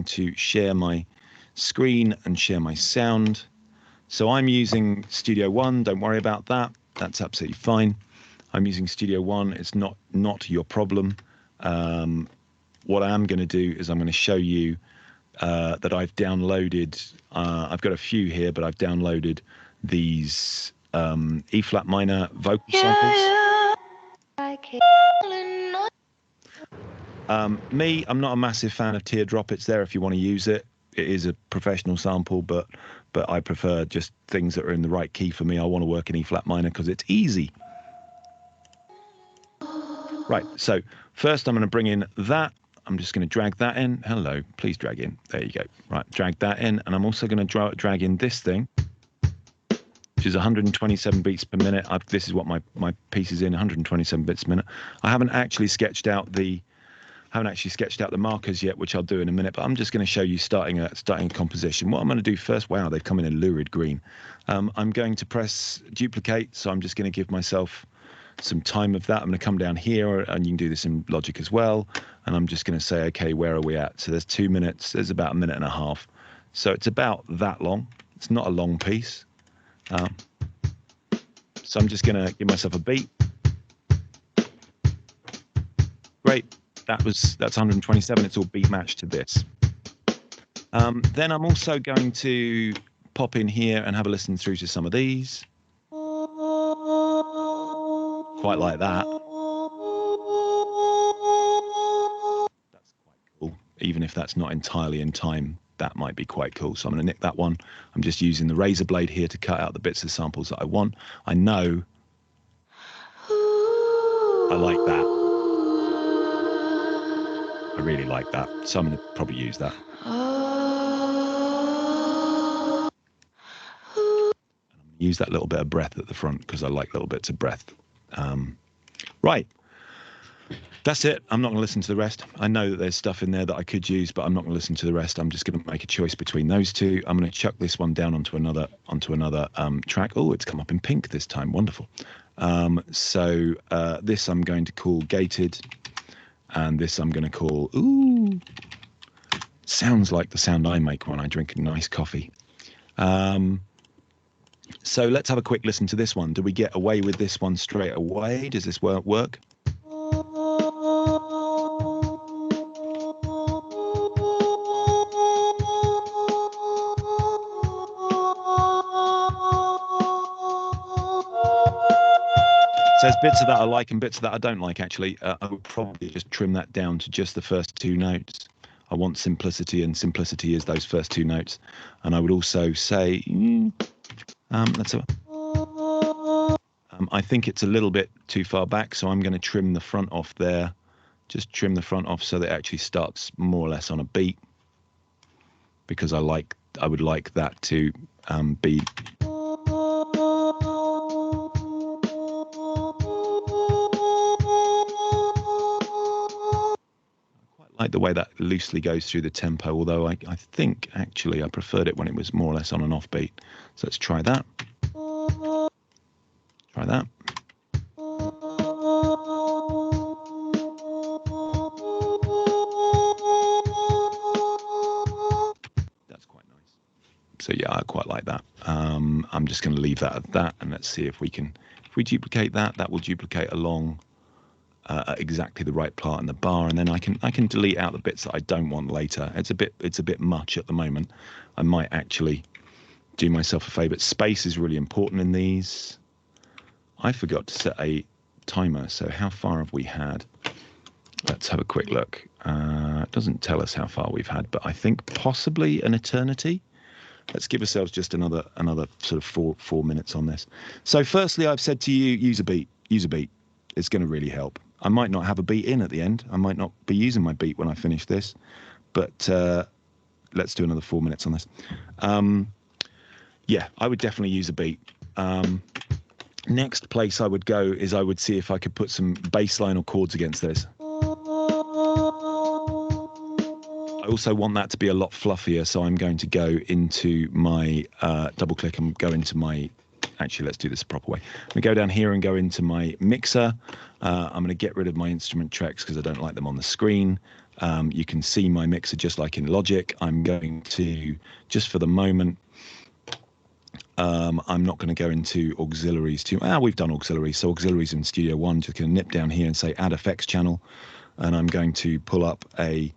going to share my screen and share my sound. So I'm using Studio One. Don't worry about that. That's absolutely fine. I'm using Studio One. It's not your problem. What I am going to do is I'm going to show you that I've downloaded. I've got a few here, but I've downloaded these E-flat minor vocal samples. I'm not a massive fan of Teardrop. It's there if you want to use it. It is a professional sample, but I prefer just things that are in the right key for me. I want to work in E-flat minor because it's easy. Right, so first I'm going to bring in that. I'm just going to drag that in. Hello, please drag in. There you go. Right, drag that in. And I'm also going to drag in this thing, which is 127 beats per minute. This is what my piece is in, 127 beats per minute. I haven't actually sketched out the markers yet, which I'll do in a minute, but I'm just going to show you starting a composition. What I'm going to do first, wow, they've come in lurid green. I'm going to press duplicate, so I'm just going to give myself some time of that. I'm going to come down here, and you can do this in Logic as well, and I'm just going to say, okay, where are we at? So there's 2 minutes, there's about a minute and a half. So it's about that long. It's not a long piece. So I'm just going to give myself a beat. Great. That's 127. It's all beat matched to this. Then I'm also going to pop in here and have a listen through to some of these. Quite like that. That's quite cool. Even if that's not entirely in time, that might be quite cool. So I'm going to nick that one. I'm just using the razor blade here to cut out the bits of samples that I want. I know I like that. I really like that, so I'm going to probably use that. And I'm going to use that little bit of breath at the front because I like little bits of breath. Right, that's it. I'm not going to listen to the rest. I know that there's stuff in there that I could use, but I'm not going to listen to the rest. I'm just going to make a choice between those two. I'm going to chuck this one down onto another track. Oh, it's come up in pink this time. Wonderful. So this I'm going to call Gated. And this I'm going to call, ooh, sounds like the sound I make when I drink a nice coffee. So let's have a quick listen to this one. Do we get away with this one straight away? Does this work? So there's bits of that I like and bits of that I don't like, actually. I would probably just trim that down to just the first two notes. I want simplicity, and simplicity is those first two notes. And I would also say, I think it's a little bit too far back, so I'm going to trim the front off there. Just trim the front off so that it actually starts more or less on a beat, because I would like that to be. Like the way that loosely goes through the tempo, although I think actually I preferred it when it was more or less on an off beat. So let's try that. Try that. That's quite nice. So yeah, I quite like that. I'm just going to leave that at that, and let's see if we duplicate that. That will duplicate along at exactly the right part in the bar, and then I can delete out the bits that I don't want later. It's a bit much at the moment. I might actually do myself a favor. Space is really important in these. I forgot to set a timer, so how far have we had? Let's have a quick look. It doesn't tell us how far we've had, but I think possibly an eternity. Let's give ourselves just another sort of four minutes on this. So firstly, I've said to you, use a beat. It's going to really help. I might not have a beat in at the end. I might not be using my beat when I finish this, but let's do another 4 minutes on this. Yeah, I would definitely use a beat. Next place I would go is I would see if I could put some bass line or chords against this. I also want that to be a lot fluffier, so I'm going to go into my double click and go into my. Actually, let's do this the proper way. I'm going to go down here and go into my mixer. I'm going to get rid of my instrument tracks because I don't like them on the screen. You can see my mixer just like in Logic. I'm going to, just for the moment, I'm not going to go into auxiliaries too. We've done auxiliaries. So auxiliaries in Studio One, just going to nip down here and say add effects channel. And I'm going to pull up a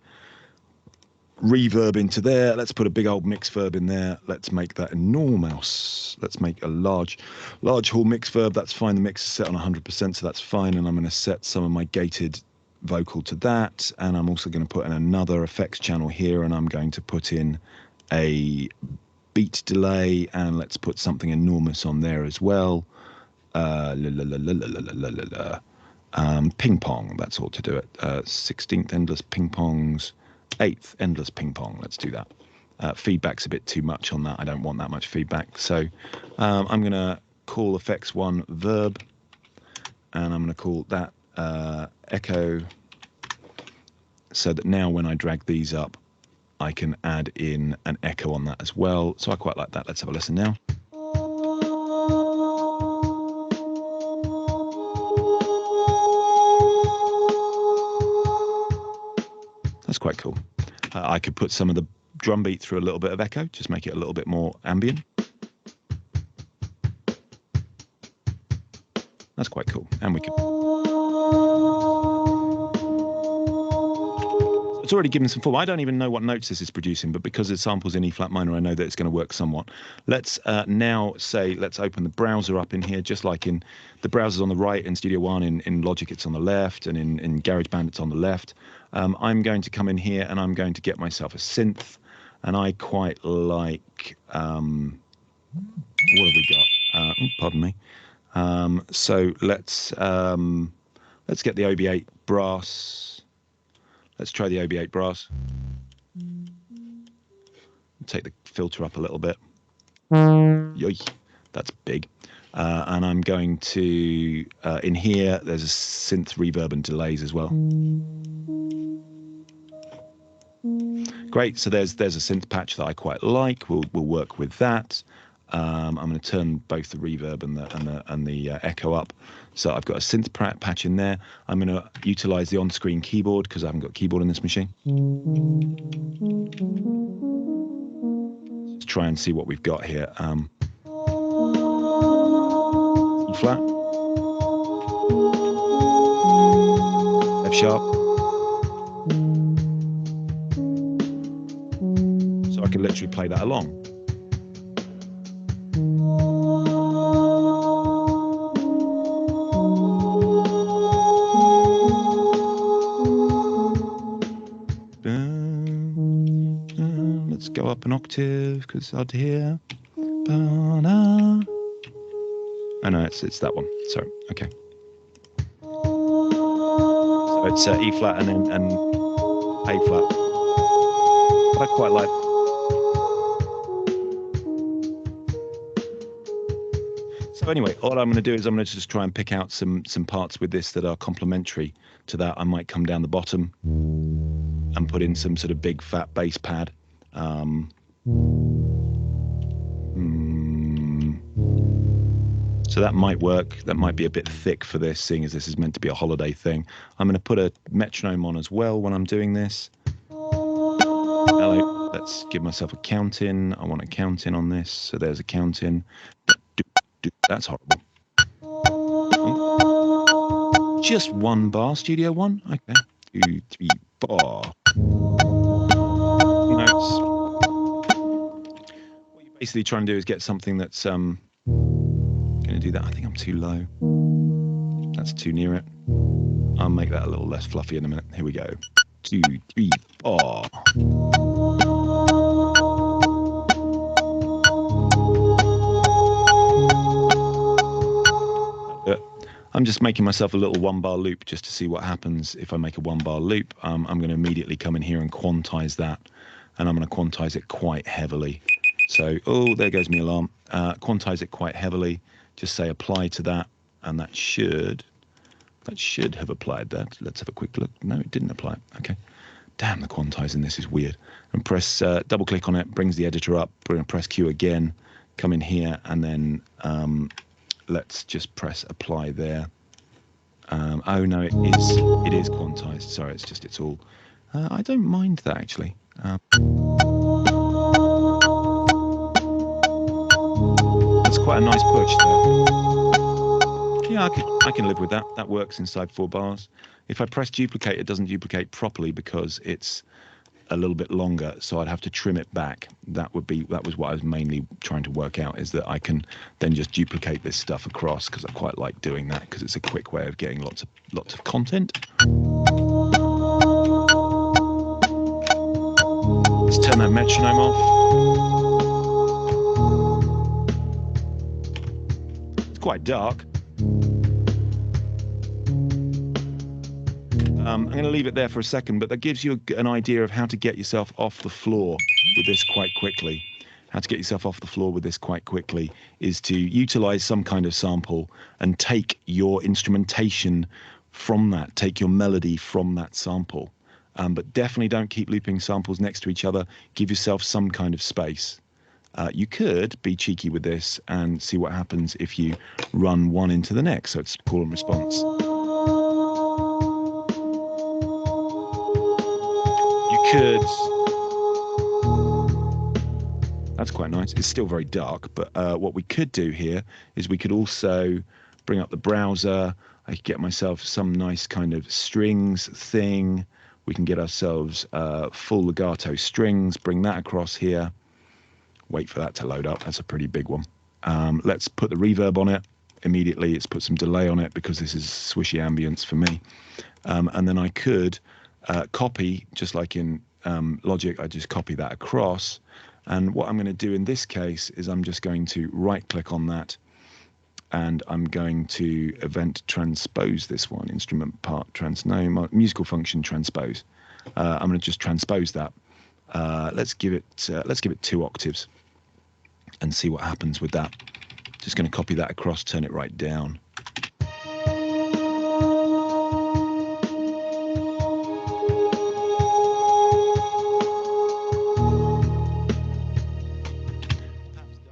reverb into there. Let's put a big old mix verb in there. Let's make that enormous. Let's make a large hall mix verb. That's fine. The mix is set on 100%, so that's fine. And I'm going to set some of my gated vocal to that. And I'm also going to put in another effects channel here, and I'm going to put in a beat delay, and let's put something enormous on there as well. Ping pong, that's all to do it. 16th endless ping pongs, 8th endless ping pong. Let's do that. Feedback's a bit too much on that. I don't want that much feedback. So I'm going to call effects one verb, and I'm going to call that echo, so that now when I drag these up, I can add in an echo on that as well. So I quite like that. Let's have a listen now. That's quite cool. I could put some of the drum beat through a little bit of echo, just make it a little bit more ambient. That's quite cool. And we could... It's already given some form. I don't even know what notes this is producing, but because the sample's in E flat minor, I know that it's going to work somewhat. Let's now say, let's open the browser up in here, just like in the browser's on the right in Studio One, in Logic it's on the left, and in GarageBand it's on the left. I'm going to come in here and I'm going to get myself a synth, and I quite like, what have we got? Pardon me. So let's get the OB8 brass. Let's try the OB8 brass. Take the filter up a little bit. Yoy, that's big. And I'm going to, in here, there's a synth reverb and delays as well. Great, so there's a synth patch that I quite like. We'll work with that. I'm going to turn both the reverb and the echo up. So I've got a synth patch in there. I'm going to utilize the on-screen keyboard because I haven't got a keyboard in this machine. Let's try and see what we've got here. E flat, F sharp. So I can literally play that along. Let's go up an octave because I'd hear. Oh no, it's that one. Sorry. Okay. So it's E flat and A flat. But I quite like. So anyway, all I'm going to do is I'm going to just try and pick out some parts with this that are complementary to that. I might come down the bottom and put in some sort of big fat bass pad. So that might work. That might be a bit thick for this, seeing as this is meant to be a holiday thing. I'm going to put a metronome on as well when I'm doing this. Hello. Let's give myself a count in. I want a count in on this. So there's a count in. That's horrible. Oh. Just one bar, Studio One. Okay. 2, 3, 4. Notes. What you're basically trying to do is get something that's going to do that. I think I'm too low. That's too near it. I'll make that a little less fluffy in a minute. Here we go. 2, 3, 4. I'm just making myself a little 1-bar loop just to see what happens if I make a 1-bar loop. I'm going to immediately come in here and quantize that, and I'm going to quantize it quite heavily. So, oh, there goes my alarm. Quantize it quite heavily. Just say apply to that, and that should have applied that. Let's have a quick look. No, it didn't apply. Okay. Damn, the quantizing this is weird. And press, double click on it, brings the editor up. We're going to press Q again, come in here, and then let's just press apply there. Oh no, it is quantized. Sorry, it's all. I don't mind that actually. That's quite a nice push there. Yeah, I can live with that. That works inside 4 bars. If I press duplicate, it doesn't duplicate properly because it's a little bit longer, so I'd have to trim it back. That was what I was mainly trying to work out, is that I can then just duplicate this stuff across, because I quite like doing that because it's a quick way of getting lots of content. Let's turn that metronome off. It's quite dark. I'm going to leave it there for a second, but that gives you an idea of how to get yourself off the floor with this quite quickly. How to get yourself off the floor with this quite quickly is to utilize some kind of sample and take your instrumentation from that, take your melody from that sample. But definitely don't keep looping samples next to each other. Give yourself some kind of space. You could be cheeky with this and see what happens if you run one into the next, so it's call and response. That's quite nice. It's still very dark, but what we could do here is we could also bring up the browser. I could get myself some nice kind of strings thing. We can get ourselves full legato strings, bring that across here. Wait for that to load up. That's a pretty big one. Let's put the reverb on it immediately. Let's put some delay on it because this is swishy ambience for me. And then I could copy, just like in Logic, I just copy that across. And what I'm going to do in this case is I'm just going to right click on that, and I'm going to event transpose this one, instrument part musical function transpose. I'm going to just transpose that. Let's give it 2 octaves and see what happens with that. Just going to copy that across, turn it right down.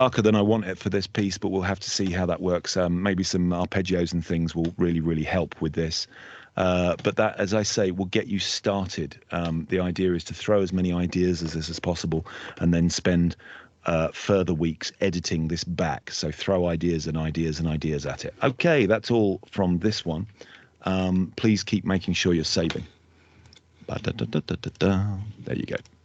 Darker than I want it for this piece, but we'll have to see how that works. Maybe some arpeggios and things will really help with this. But that, as I say, will get you started. The idea is to throw as many ideas as this as possible and then spend further weeks editing this back. So throw ideas and ideas and ideas at it. Okay, that's all from this one. Please keep making sure you're saving. There you go.